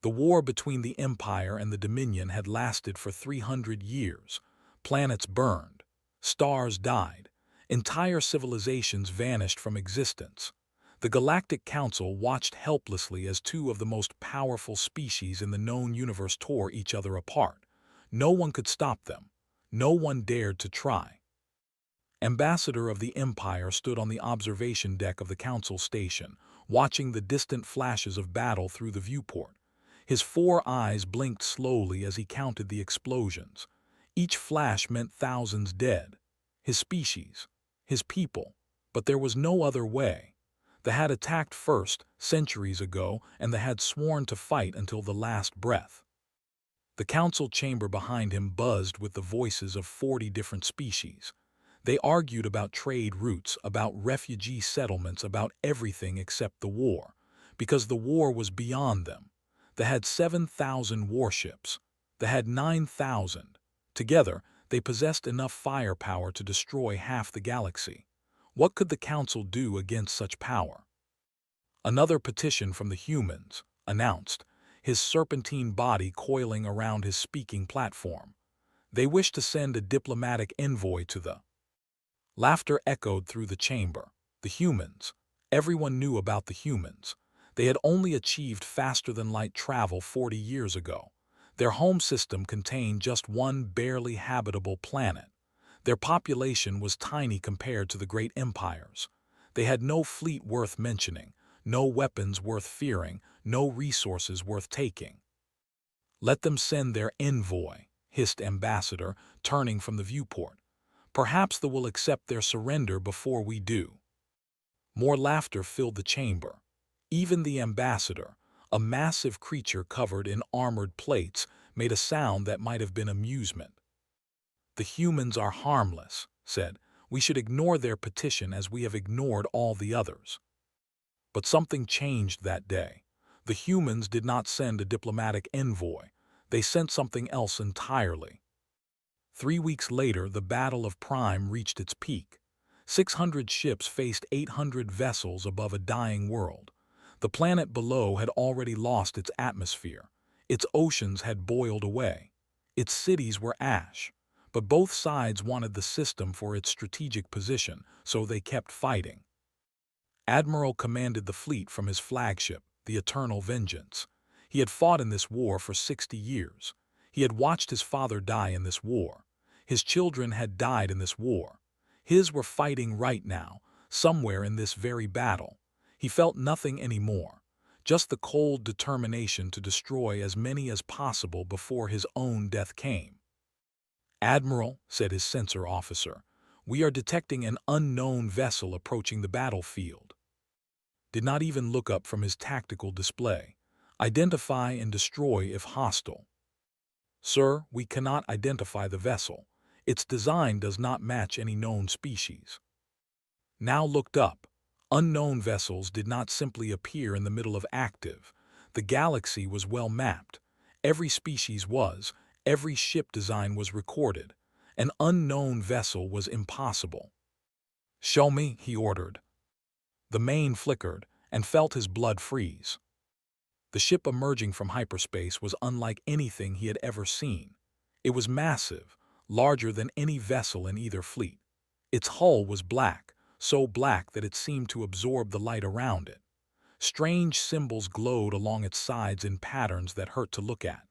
The war between the Empire and the Dominion had lasted for 300 years. Planets burned, stars died, entire civilizations vanished from existence. The Galactic Council watched helplessly as two of the most powerful species in the known universe tore each other apart. No one could stop them. No one dared to try. Ambassador of the Empire stood on the observation deck of the Council station, watching the distant flashes of battle through the viewport. His 4 eyes blinked slowly as he counted the explosions. Each flash meant thousands dead. His species, his people, but there was no other way. They had attacked first, centuries ago, and they had sworn to fight until the last breath. The council chamber behind him buzzed with the voices of 40 different species. They argued about trade routes, about refugee settlements, about everything except the war, because the war was beyond them. They had 7,000 warships. They had 9,000. Together, they possessed enough firepower to destroy half the galaxy. What could the council do against such power? Another petition from the humans, announced, his serpentine body coiling around his speaking platform. They wished to send a diplomatic envoy to the... Laughter echoed through the chamber. The humans. Everyone knew about the humans. They had only achieved faster-than-light travel 40 years ago. Their home system contained just one barely habitable planet. Their population was tiny compared to the great empires. They had no fleet worth mentioning, no weapons worth fearing, no resources worth taking. "Let them send their envoy," hissed Ambassador, turning from the viewport. "Perhaps they will accept their surrender before we do." More laughter filled the chamber. Even the ambassador, a massive creature covered in armored plates, made a sound that might have been amusement. "The humans are harmless," said. "We should ignore their petition as we have ignored all the others." But something changed that day. The humans did not send a diplomatic envoy. They sent something else entirely. 3 weeks later, the Battle of Prime reached its peak. 600 ships faced 800 vessels above a dying world. The planet below had already lost its atmosphere. Its oceans had boiled away. Its cities were ash. But both sides wanted the system for its strategic position, so they kept fighting. Admiral commanded the fleet from his flagship, the Eternal Vengeance. He had fought in this war for 60 years. He had watched his father die in this war. His children had died in this war. His were fighting right now, somewhere in this very battle. He felt nothing anymore, just the cold determination to destroy as many as possible before his own death came. "Admiral," said his sensor officer, "we are detecting an unknown vessel approaching the battlefield." Did not even look up from his tactical display. "Identify and destroy if hostile." "Sir, we cannot identify the vessel. Its design does not match any known species." Now looked up. Unknown vessels did not simply appear in the middle of active. The galaxy was well mapped. Every species was, every ship design was recorded. An unknown vessel was impossible. "Show me," he ordered. The main flickered, and felt his blood freeze. The ship emerging from hyperspace was unlike anything he had ever seen. It was massive, larger than any vessel in either fleet. Its hull was black, so black that it seemed to absorb the light around it. Strange symbols glowed along its sides in patterns that hurt to look at.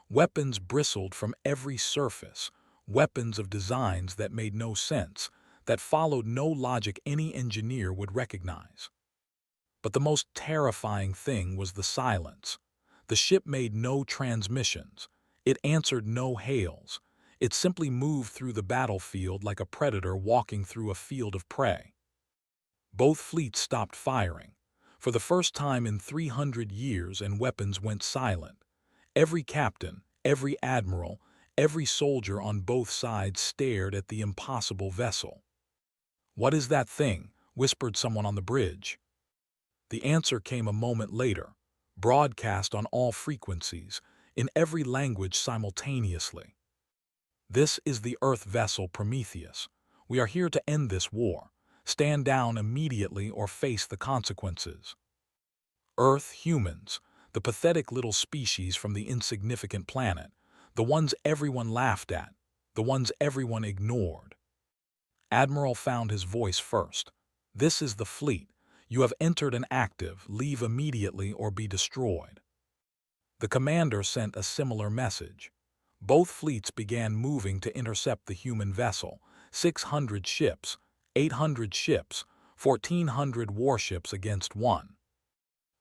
Weapons bristled from every surface, weapons of designs that made no sense, that followed no logic any engineer would recognize. But the most terrifying thing was the silence. The ship made no transmissions. It answered no hails. It simply moved through the battlefield like a predator walking through a field of prey. Both fleets stopped firing. For the first time in 300 years, and weapons went silent. Every captain, every admiral, every soldier on both sides stared at the impossible vessel. "What is that thing?" whispered someone on the bridge. The answer came a moment later, broadcast on all frequencies, in every language simultaneously. "This is the Earth vessel Prometheus. We are here to end this war. Stand down immediately or face the consequences." Earth humans. the pathetic little species from the insignificant planet, the ones everyone laughed at, the ones everyone ignored. Admiral found his voice first. "This is the fleet. You have entered an active. Leave immediately or be destroyed." The commander sent a similar message. Both fleets began moving to intercept the human vessel. 600 ships, 800 ships, 1,400 warships against one.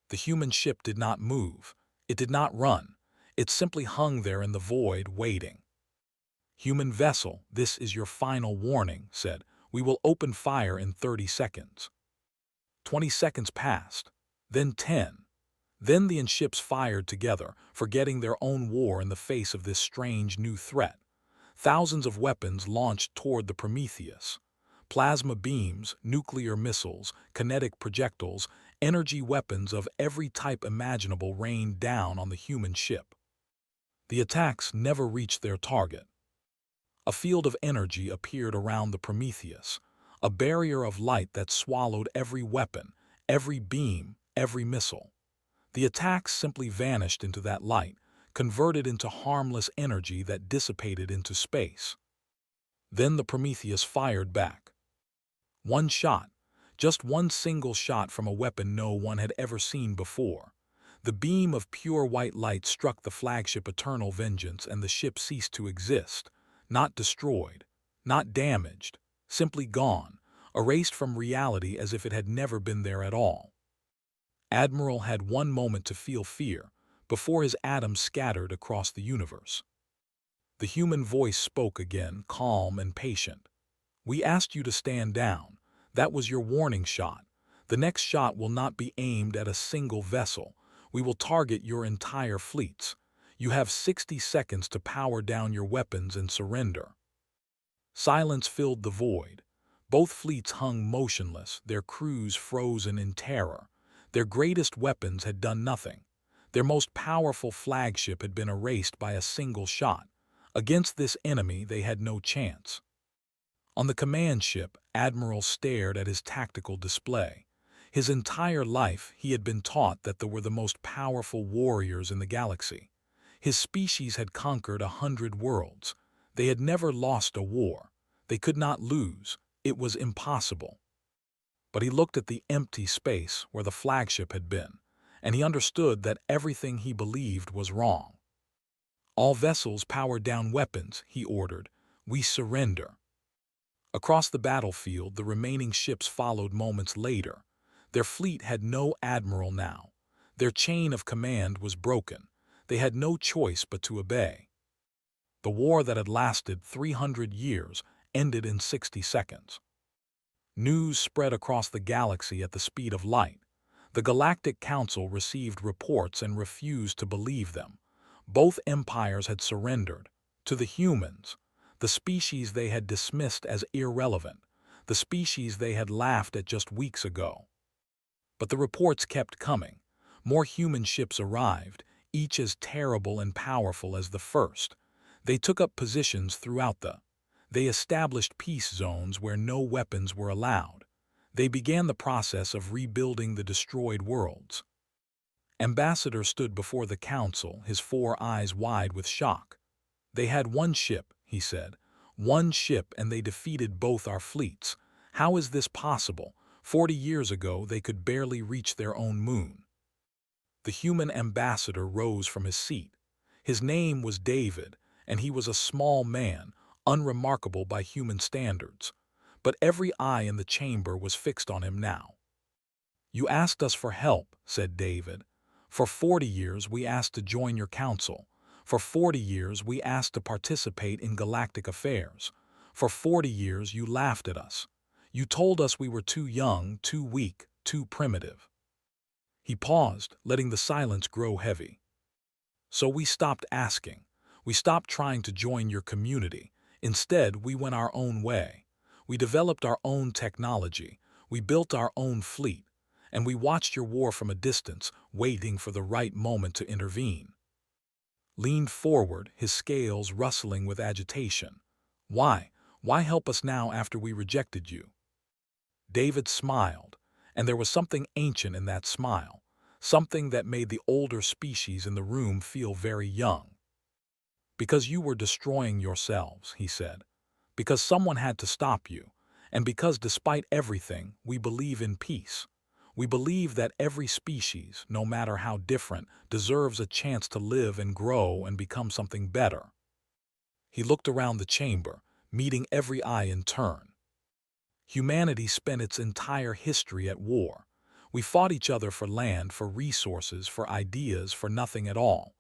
The human ship did not move. It did not run. It simply hung there in the void, waiting. "Human vessel, this is your final warning," said. "We will open fire in 30 seconds." 20 seconds passed, then 10. Then the ships fired together, forgetting their own war in the face of this strange new threat. Thousands of weapons launched toward the Prometheus. Plasma beams, nuclear missiles, kinetic projectiles, energy weapons of every type imaginable rained down on the human ship. The attacks never reached their target. A field of energy appeared around the Prometheus, a barrier of light that swallowed every weapon, every beam, every missile. The attacks simply vanished into that light, converted into harmless energy that dissipated into space. Then the Prometheus fired back. One shot, just one single shot from a weapon no one had ever seen before. The beam of pure white light struck the flagship Eternal Vengeance, and the ship ceased to exist. Not destroyed, not damaged, simply gone, erased from reality as if it had never been there at all. Admiral had one moment to feel fear, before his atoms scattered across the universe. The human voice spoke again, calm and patient. "We asked you to stand down. That was your warning shot. The next shot will not be aimed at a single vessel. We will target your entire fleets. You have 60 seconds to power down your weapons and surrender." Silence filled the void. Both fleets hung motionless, their crews frozen in terror. Their greatest weapons had done nothing. Their most powerful flagship had been erased by a single shot. Against this enemy they had no chance. On the command ship, Admiral stared at his tactical display. His entire life he had been taught that there were the most powerful warriors in the galaxy. His species had conquered 100 worlds. They had never lost a war. They could not lose. It was impossible. But he looked at the empty space where the flagship had been, and he understood that everything he believed was wrong. "All vessels power down weapons," he ordered. "We surrender." Across the battlefield, the remaining ships followed moments later. Their fleet had no admiral now. Their chain of command was broken. They had no choice but to obey. The war that had lasted 300 years ended in 60 seconds. News spread across the galaxy at the speed of light. The Galactic Council received reports and refused to believe them. Both empires had surrendered. To the humans, the species they had dismissed as irrelevant, the species they had laughed at just weeks ago. But the reports kept coming. More human ships arrived, each as terrible and powerful as the first. They took up positions throughout They established peace zones where no weapons were allowed. They began the process of rebuilding the destroyed worlds. Ambassador stood before the council, his 4 eyes wide with shock. "They had one ship," he said. "One ship, and they defeated both our fleets. How is this possible? 40 years ago they could barely reach their own moon." The human ambassador rose from his seat. His name was David, and he was a small man, unremarkable by human standards. But every eye in the chamber was fixed on him now. "You asked us for help," said David. "For 40 years we asked to join your council. For 40 years we asked to participate in galactic affairs. For 40 years you laughed at us. You told us we were too young, too weak, too primitive." He paused, letting the silence grow heavy. "So we stopped asking. We stopped trying to join your community. Instead, we went our own way. We developed our own technology. We built our own fleet. And we watched your war from a distance, waiting for the right moment to intervene." Leaned forward, his scales rustling with agitation. "Why? Why help us now after we rejected you?" David smiled, and there was something ancient in that smile, something that made the older species in the room feel very young. "Because you were destroying yourselves," he said. "Because someone had to stop you. And because despite everything, we believe in peace. We believe that every species, no matter how different, deserves a chance to live and grow and become something better." He looked around the chamber, meeting every eye in turn. Humanity spent its entire history at war. We fought each other for land, for resources, for ideas, for nothing at all.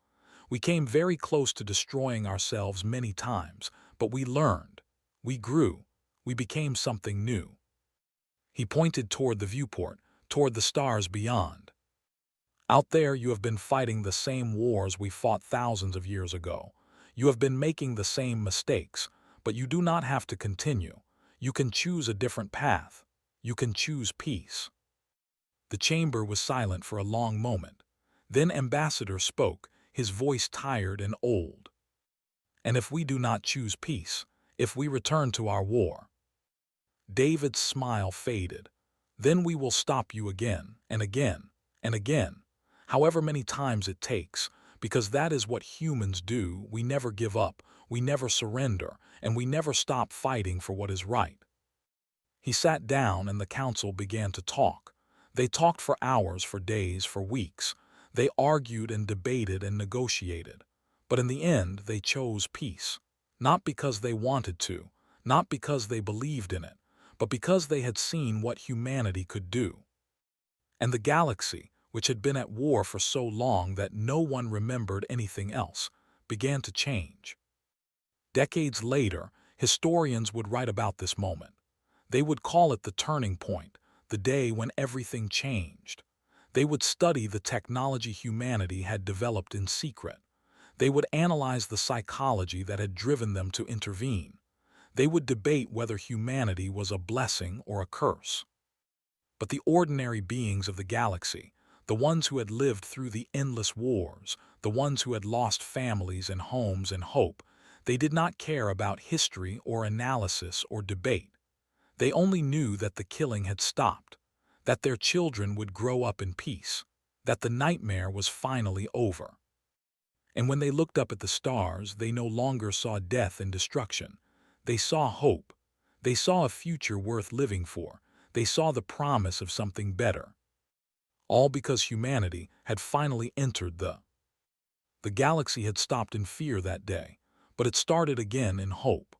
We came very close to destroying ourselves many times, but we learned. We grew. We became something new. He pointed toward the viewport, toward the stars beyond. "Out there you have been fighting the same wars we fought thousands of years ago. You have been making the same mistakes, but you do not have to continue. You can choose a different path. You can choose peace." The chamber was silent for a long moment. Then Ambassador spoke, his voice tired and old. "And if we do not choose peace, if we return to our war?" David's smile faded. "Then we will stop you again, and again, and again, however many times it takes, because that is what humans do. We never give up, we never surrender, and we never stop fighting for what is right." He sat down and the council began to talk. They talked for hours, for days, for weeks. They argued and debated and negotiated. But in the end, they chose peace. Not because they wanted to, not because they believed in it, but because they had seen what humanity could do. And the galaxy, which had been at war for so long that no one remembered anything else, began to change. Decades later, historians would write about this moment. They would call it the turning point, the day when everything changed. They would study the technology humanity had developed in secret. They would analyze the psychology that had driven them to intervene. They would debate whether humanity was a blessing or a curse. But the ordinary beings of the galaxy, the ones who had lived through the endless wars, the ones who had lost families and homes and hope, they did not care about history or analysis or debate. They only knew that the killing had stopped, that their children would grow up in peace, that the nightmare was finally over. And when they looked up at the stars, they no longer saw death and destruction. They saw hope. They saw a future worth living for. They saw the promise of something better. All because humanity had finally entered the galaxy had stopped in fear that day, but it started again in hope.